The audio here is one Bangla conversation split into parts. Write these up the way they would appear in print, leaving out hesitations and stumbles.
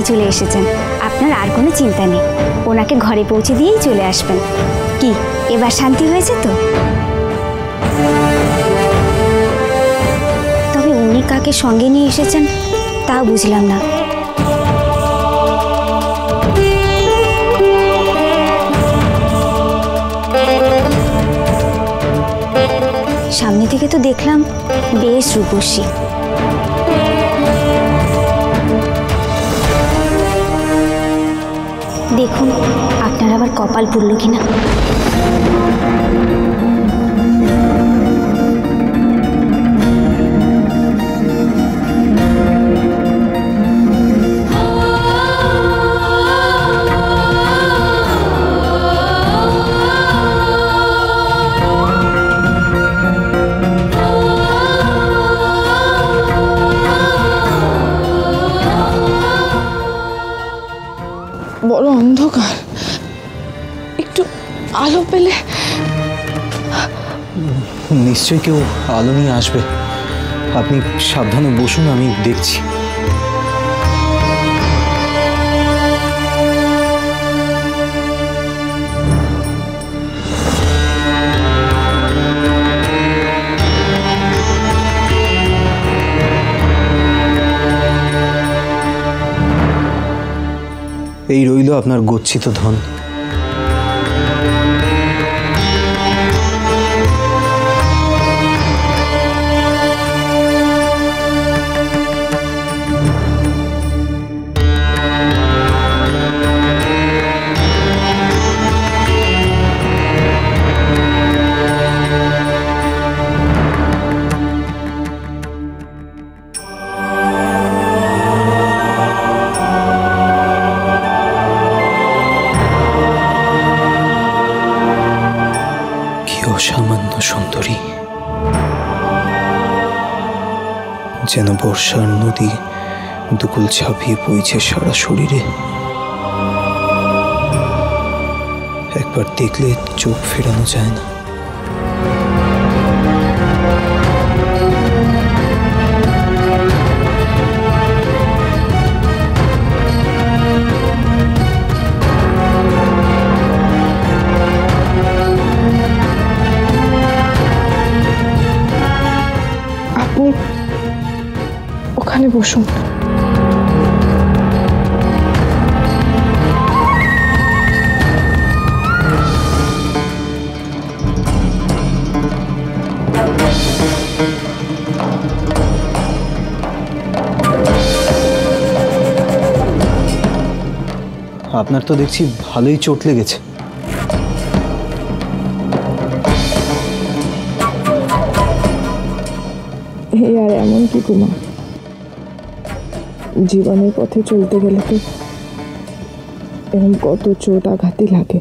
বাড়ি চলে এসেছেন, আপনার আর কোনো চিন্তা নেই। ওনাকে ঘরে পৌঁছে দিয়েই চলে আসবেন। কি এবার শান্তি হয়েছে তো? তবে উনি কাকে সঙ্গে নিয়ে এসেছেন তাও বুঝলাম না। সামনে থেকে তো দেখলাম বেশ রূপসী। দেখুন আপনার আবার কপাল পুড়ল কিনা। বড় অন্ধকার, একটু আলো পেলে। নিশ্চয়ই কেউ আলো নিয়ে আসবে, আপনি সাবধানে বসুন, আমি দেখছি। এই রইল আপনার গচ্ছিত ধন। অসামান্য সুন্দরী, যেন বর্ষার নদী দুকুল ছাপিয়ে বইছে সারা শরীরে। একবার দেখলে চোখ ফেরানো যায় না। ওখানে বসুন। আপনার তো দেখছি ভালোই চোট লেগেছে। আর এমন কি কুমার, জীবনের পথে চলতে গেলে তো এরকম কত চোট আঘাতই লাগে।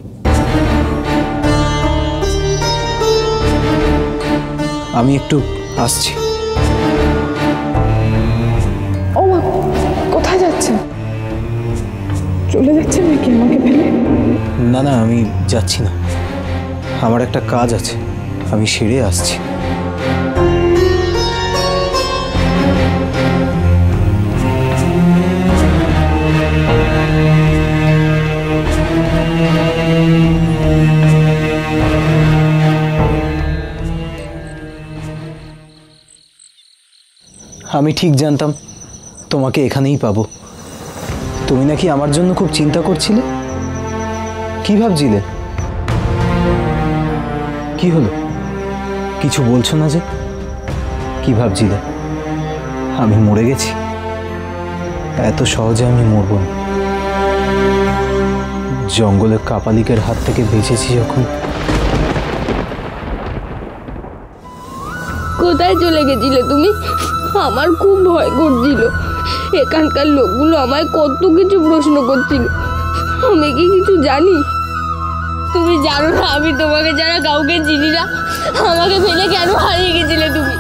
আমি একটু আসছি। ও মা, কোথায় যাচ্ছেন? চলে যাচ্ছেন নাকি আমাকে ফেলে? না না, আমি যাচ্ছি না, আমার একটা কাজ আছে, আমি সেরে আসছি। আমি ঠিক জানতাম তোমাকে এখানেই পাবো। তুমি নাকি আমার জন্য খুব চিন্তা করছিলে। কি ভাবছিলে? কি হলো, কিছু বলছো না যে? কি ভাবছিলে? আমি মরে গেছি? এত সহজে আমি মরব না। জঙ্গলে কাপালিকের হাত থেকে বেঁচেছি যখন। কোথায় চলে গেছিলে তুমি? আমার খুব ভয় করছিল। এখানকার লোকগুলো আমায় কত কিছু প্রশ্ন করছিল। আমি কি কিছু জানি? তুমি জানো না আমি তোমাকে যারা কাউকে চিনি না। আমাকে ফেলে কেন হারিয়ে গেছিলে তুমি?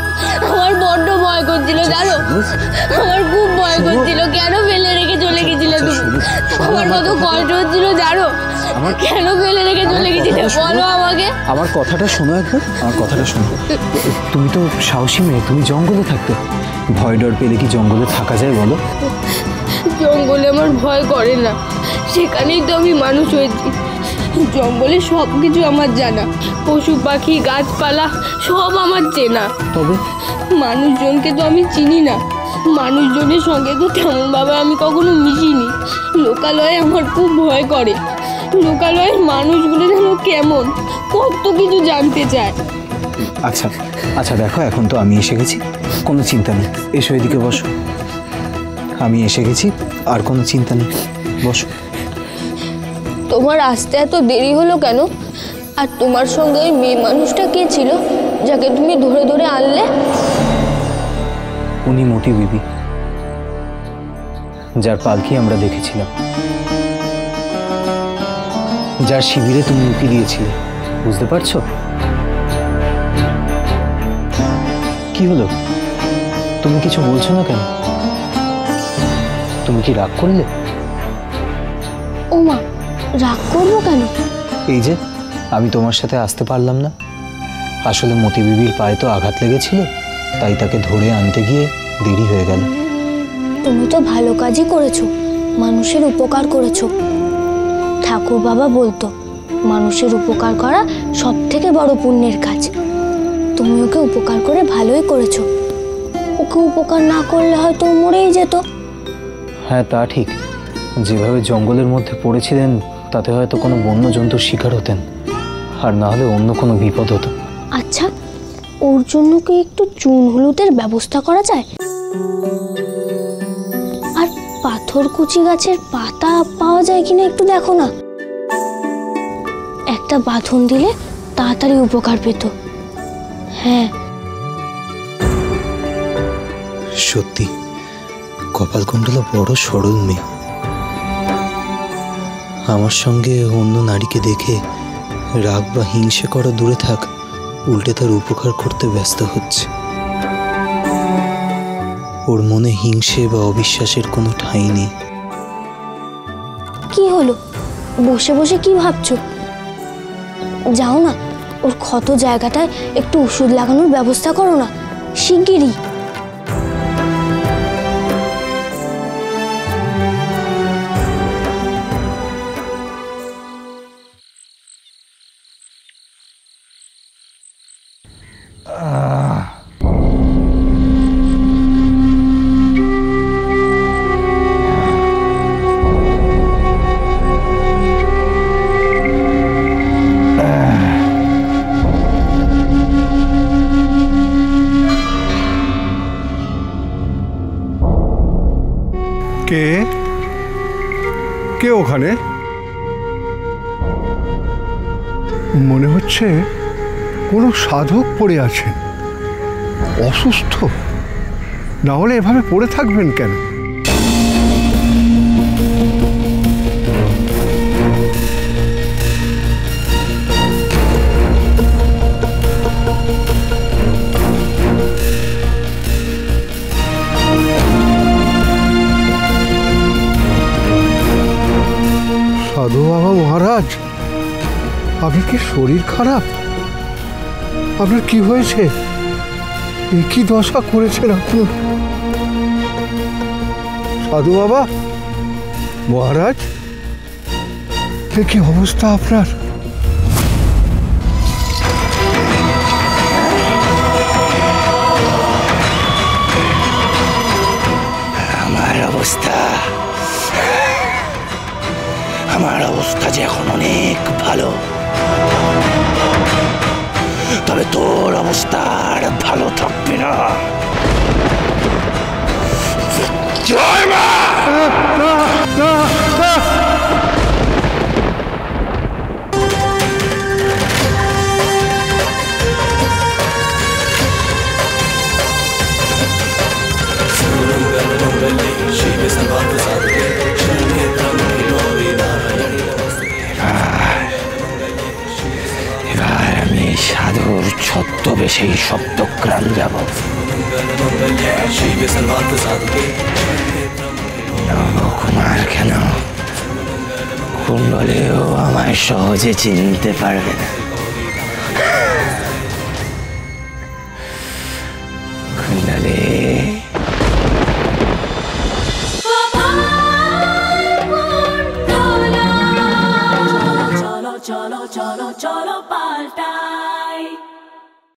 আমার বড্ড ভয় করছিল জানো, আমার খুব ভয় করছিল। কেন ফেলে রেখে চলে গেছিলে তুমি? আমার কত কষ্ট হচ্ছিল জানো। কেন ফেলে রেখে চলে গেছিলে বলো আমাকে। আমার কথাটা শোনো একবার, আমার কথাটা শোনো। তুমি তো সাহসী মেয়ে, তুমি জঙ্গলে থাকতে। ভয় ডর পেলে কি জঙ্গলে থাকা যায় বলো? জঙ্গলে আমার ভয় করে না, সেখানেই তো আমি মানুষ হয়েছি। জঙ্গলে সব কিছু আমার জানা, পশু পাখি গাছপালা সব আমার চেনা। তবে মানুষজনকে তো আমি চিনি না, মানুষজনের সঙ্গে তো তেমনভাবে আমি কখনো মিশিনি। লোকালয়ে আমার খুব ভয় করে, লোকালয়ের মানুষগুলো যেন কেমন, কত কিছু জানতে চায়। আচ্ছা আচ্ছা, দেখো এখন তো আমি এসে গেছি, কোনো চিন্তা নেই। এসো এদিকে বসো, আমি এসে গেছি, আর কোনো চিন্তা নেই, বসো। তোমার আসতে এত দেরি হলো কেন? আর তোমার সঙ্গে ওই মেয়ে মানুষটা কে ছিল যাকে তুমি ধরে ধরে আনলে? উনি মতি বিবি, যার পালকি আমরা দেখেছিলাম, যার শিবিরে তুমি উঁকি দিয়েছিলে, বুঝতে পারছো? কি হলো, তুমি কিছু বলছো না কেন? তুমি কি রাগ করলে? ও মা, রাগ করবো কেন? এই যে আমি তোমার সাথে আসতে পারলাম না, আসলে মতি বিবির পায়ে তো আঘাত লেগেছিল, তাই তাকে ধরে আনতে গিয়ে দেরি হয়ে গেল। তুমি তো ভালো কাজই করেছো, মানুষের উপকার করেছো। ঠাকুর বাবা বলতো মানুষের উপকার করা সব থেকে বড় পুণ্যের কাজ। তুমি ওকে উপকার করে ভালোই করেছো। ওকে উপকার না করলে হয়তো মরেই যেত। হ্যাঁ তা ঠিক, যেভাবে জঙ্গলের মধ্যে পড়েছিলেন তাতে হয়তো কোনো বন্য জন্তুর শিকার হতেন, আর না হলে অন্য কোনো বিপদ হতো। আচ্ছা, ওর জন্য কি একটু চুন হলুদের ব্যবস্থা করা যায়? আর পাথরকুচি গাছের পাতা পাওয়া যায় কিনা একটু দেখো না। একটা বাঁধন দিলে তাড়াতাড়ি উপকার পেত। হ্যাঁ, সত্যি কপালকুণ্ডলা বড় সরল মেয়ে। আমার সঙ্গে অন্য নারীকে দেখে রাগ বা হিংসে করা দূরে থাক, উল্টে তার উপকার করতে ব্যস্ত হচ্ছে। ওর মনে হিংসে বা অবিশ্বাসের কোনো ঠাঁই নেই। কি হলো, বসে বসে কি ভাবছো? যাও না, ওর ক্ষত জায়গাটায় একটু ওষুধ লাগানোর ব্যবস্থা করো না, শিগগিরই। কে কে ওখানে? মনে হচ্ছে কোনো সাধক পড়ে আছেন, অসুস্থ। না হলে এভাবে পড়ে থাকবেন কেন? সাধু বাবা মহারাজ, আপনার কি শরীর খারাপ? আপনার কি হয়েছে? কি দশা করেছেন আপনি? সাধু বাবা মহারাজ, কি অবস্থা আপনার? আমার অবস্থা যে এখন অনেক ভালো, তবে তোর অবস্থা আর ভালো থাকবে না। জয় মা! এবার আমি সাধুর ছদ্মবেশেই শব্দগ্রাম যাব। নবকুমার কেন, কুণ্ডলেও আমায় সহজে চিনতে পারবে না। কুণ্ডলে